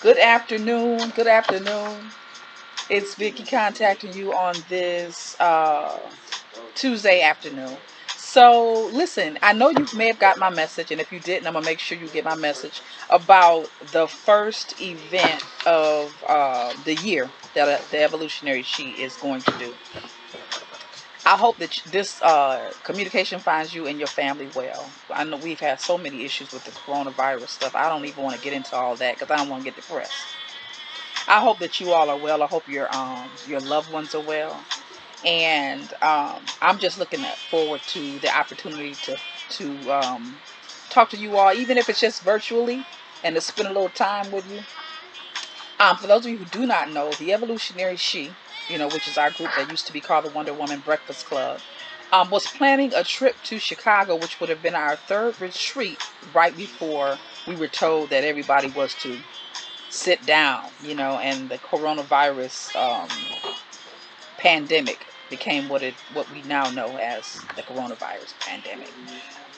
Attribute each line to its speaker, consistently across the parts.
Speaker 1: Good afternoon. Good afternoon. It's Vicky contacting you on this Tuesday afternoon. So, listen, I know you may have got my message, and if you didn't, I'm going to make sure you get my message about the first event of the year that the Evolutionary She is going to do. I hope that this communication finds you and your family well. I know we've had so many issues with the coronavirus stuff. I don't even want to get into all that because I don't want to get depressed. I hope that you all are well. I hope your loved ones are well, and I'm just looking forward to the opportunity to talk to you all, even if it's just virtually, and to spend a little time with you. For those of you who do not know, the Evolutionary She, which is our group that used to be called the Wonder Woman Breakfast Club, was planning a trip to Chicago, which would have been our third retreat right before we were told that everybody was to sit down, and the coronavirus pandemic became what we now know as the coronavirus pandemic.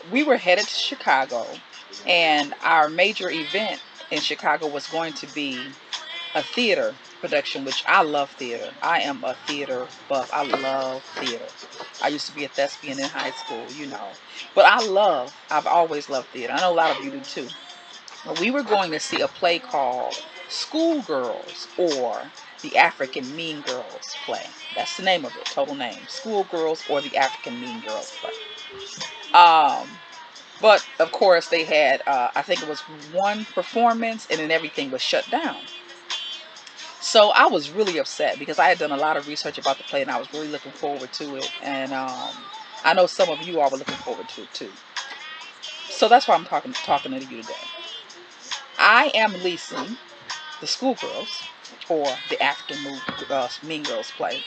Speaker 1: We were headed to Chicago, and our major event in Chicago was going to be a theater production, which I love theater. I am a theater buff. I love theater. I used to be a thespian in high school, But I've always loved theater. I know a lot of you do too. We were going to see a play called Schoolgirls, or the African Mean Girls play. That's the name of it, total name. Schoolgirls or the African Mean Girls play. Um, but of course they had, I think it was one performance, and then everything was shut down. So I was really upset because I had done a lot of research about the play and I was really looking forward to it. And I know some of you all were looking forward to it too. So that's why I'm talking to you today. I am leasing the Schoolgirls, or the African Mean Girls play,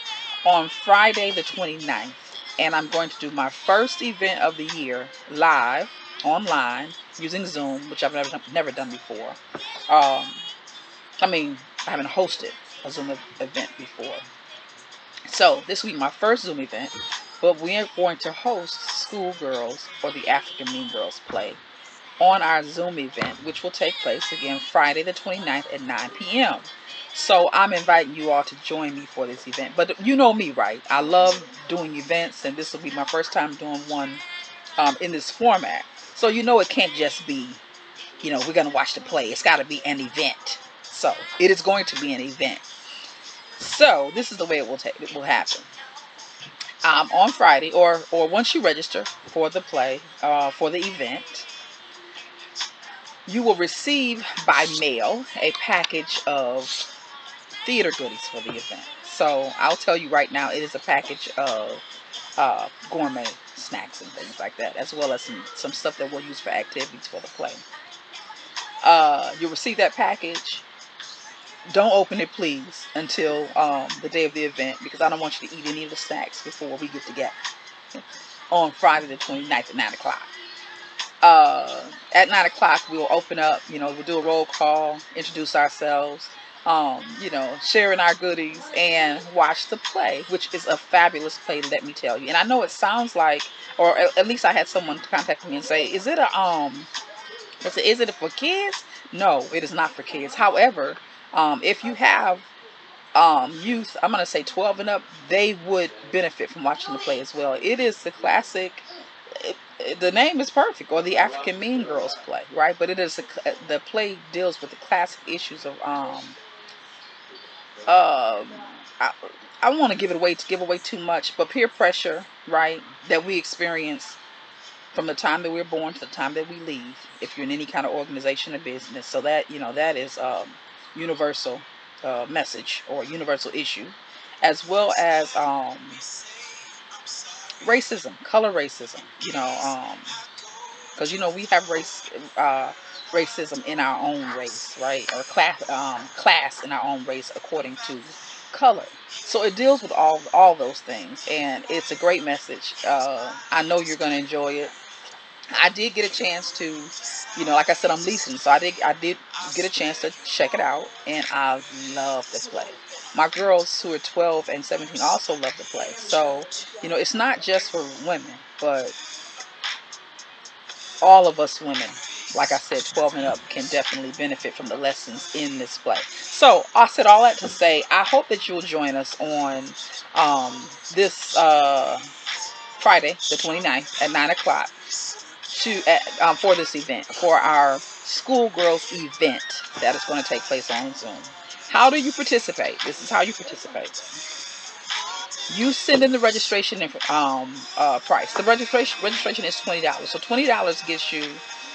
Speaker 1: on Friday the 29th. And I'm going to do my first event of the year live, online, using Zoom, which I've never done before. Um, I haven't hosted a Zoom event before. So this will be my first Zoom event, but we are going to host Schoolgirls, or the African Mean Girls play, on our Zoom event, which will take place again Friday the 29th at 9 p.m. So I'm inviting you all to join me for this event. But you know me, right? I love doing events, and this will be my first time doing one in this format. So it can't just be, we're going to watch the play. It's got to be an event. So it is going to be an event. So this is the way it will happen. On Friday, or once you register for the play, for the event, you will receive by mail a package of theater goodies for the event. So I'll tell you right now, it is a package of gourmet snacks and things like that, as well as some stuff that we'll use for activities for the play. You'll receive that package. Don't open it, please, until the day of the event, because I don't want you to eat any of the snacks before we get together on Friday the 29th at 9 o'clock. At 9 o'clock, we'll open up, we'll do a roll call, introduce ourselves, sharing our goodies, and watch the play, which is a fabulous play, let me tell you. And I know it sounds like, or at least I had someone contact me and say, is it for kids? No, it is not for kids. However, if you have youth, I'm going to say 12 and up, they would benefit from watching the play as well. It is the classic, the name is perfect, or the African Mean Girls play, right? But the play deals with the classic issues of I, I don't want to give away too much, but peer pressure, right? That we experience from the time that we're born to the time that we leave, if you're in any kind of organization or business. So that is universal message, or universal issue, as well as racism, color racism. Because we have racism in our own race, right? Or class in our own race according to color. So it deals with all those things, and it's a great message. I know you're going to enjoy it. I did get a chance to, like I said, I'm leasing, so I did get a chance to check it out, and I love the play. My girls who are 12 and 17 also love the play. So, it's not just for women, but all of us women like I said, 12 and up can definitely benefit from the lessons in this play. So I said all that to say, I hope that you'll join us on this Friday, the 29th at 9 o'clock for this event, for our schoolgirls event that is going to take place on Zoom. How do you participate? This is how you participate. You send in the registration price. The registration is $20. So $20 gets you,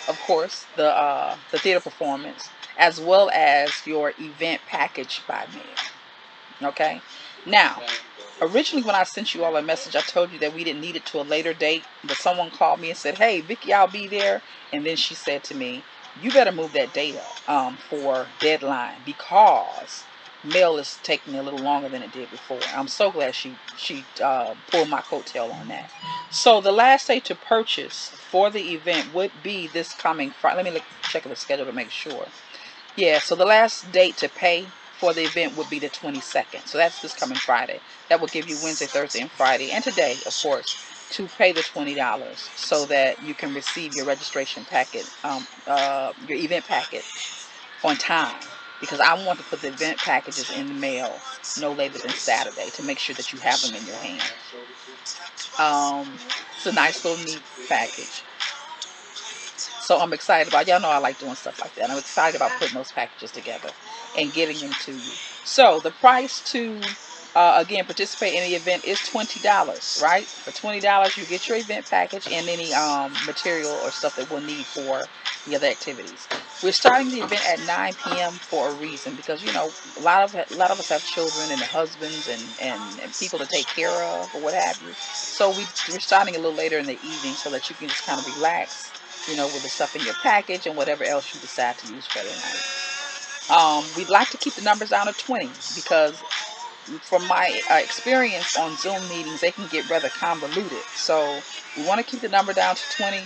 Speaker 1: of course, the theater performance as well as your event package by mail. Okay. Now, originally when I sent you all a message, I told you that we didn't need it to a later date. But someone called me and said, "Hey, Vicky, I'll be there." And then she said to me, "You better move that date up for deadline because mail is taking a little longer than it did before." I'm so glad she pulled my coattail on that. So the last day to purchase for the event would be this coming Friday. Let me check the schedule to make sure. Yeah, so the last date to pay for the event would be the 22nd. So that's this coming Friday. That will give you Wednesday, Thursday, and Friday, and today, of course, to pay the $20 so that you can receive your registration packet, your event packet on time. Because I want to put the event packages in the mail no later than Saturday to make sure that you have them in your hand. It's a nice little neat package. So I'm excited about, y'all know I like doing stuff like that. I'm excited about putting those packages together and getting them to you. So the price to, again, participate in the event is $20, right? For $20, you get your event package and any material or stuff that we'll need for the other activities. We're starting the event at 9 p.m. for a reason because, you know, a lot of us have children and husbands and people to take care of or what have you. So we're starting a little later in the evening so that you can just kind of relax, you know, with the stuff in your package and whatever else you decide to use for the night. We'd like to keep the numbers down to 20 because from my experience on Zoom meetings, they can get rather convoluted. So we want to keep the number down to 20.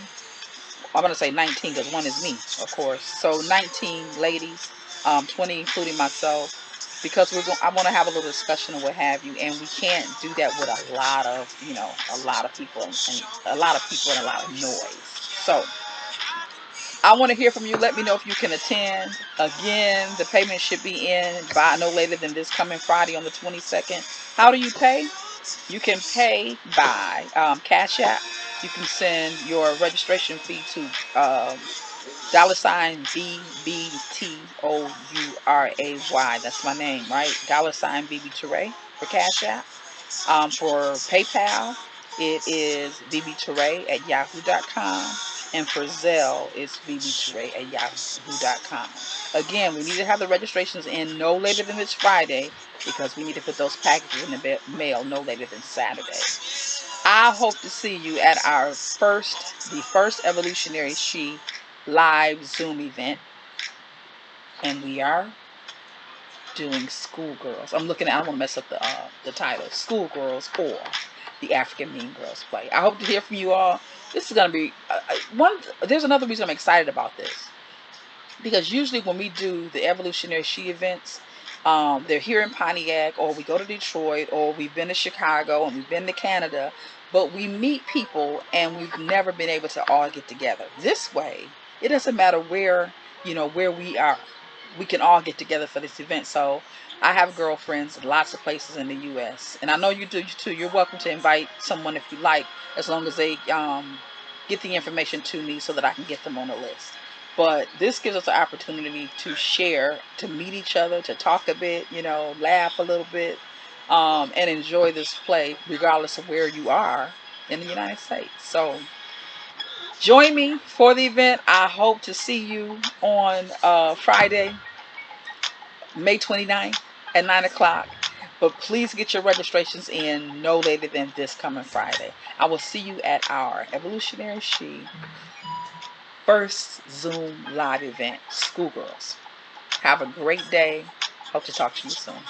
Speaker 1: I'm going to say 19 because one is me, of course. So 19 ladies, 20 including myself, because I want to have a little discussion and what have you, and we can't do that with a lot of people and a lot of noise. So I want to hear from you. Let me know if you can attend. Again, the payment should be in by no later than this coming Friday on the 22nd. How do you pay? You can pay by CashApp. You can send your registration fee to $VBTouray. That's my name, right? $VBTouray for CashApp. For PayPal, it is VBTouray@yahoo.com. And for Zelle, it's VBTouray@yahoo.com. Again, we need to have the registrations in no later than this Friday because we need to put those packages in the mail no later than Saturday. I hope to see you at the first Evolutionary She live Zoom event. And we are doing Schoolgirls. I don't want to mess up the title. Schoolgirls or the African Mean Girls play. I hope to hear from you all. This is going to be there's another reason I'm excited about this. Because usually when we do the Evolutionary She events, they're here in Pontiac, or we go to Detroit, or we've been to Chicago, and we've been to Canada, but we meet people and we've never been able to all get together. This way, it doesn't matter where we are. We can all get together for this event. So I have girlfriends in lots of places in the U.S. and I know you do too. You're welcome to invite someone if you like, as long as they get the information to me so that I can get them on the list. But this gives us an opportunity to share, to meet each other, to talk a bit, laugh a little bit, and enjoy this play regardless of where you are in the United States. So join me for the event. I hope to see you on Friday, May 29th at 9 o'clock. But please get your registrations in no later than this coming Friday. I will see you at our Evolutionary She first Zoom live event, Schoolgirls. Have a great day. Hope to talk to you soon.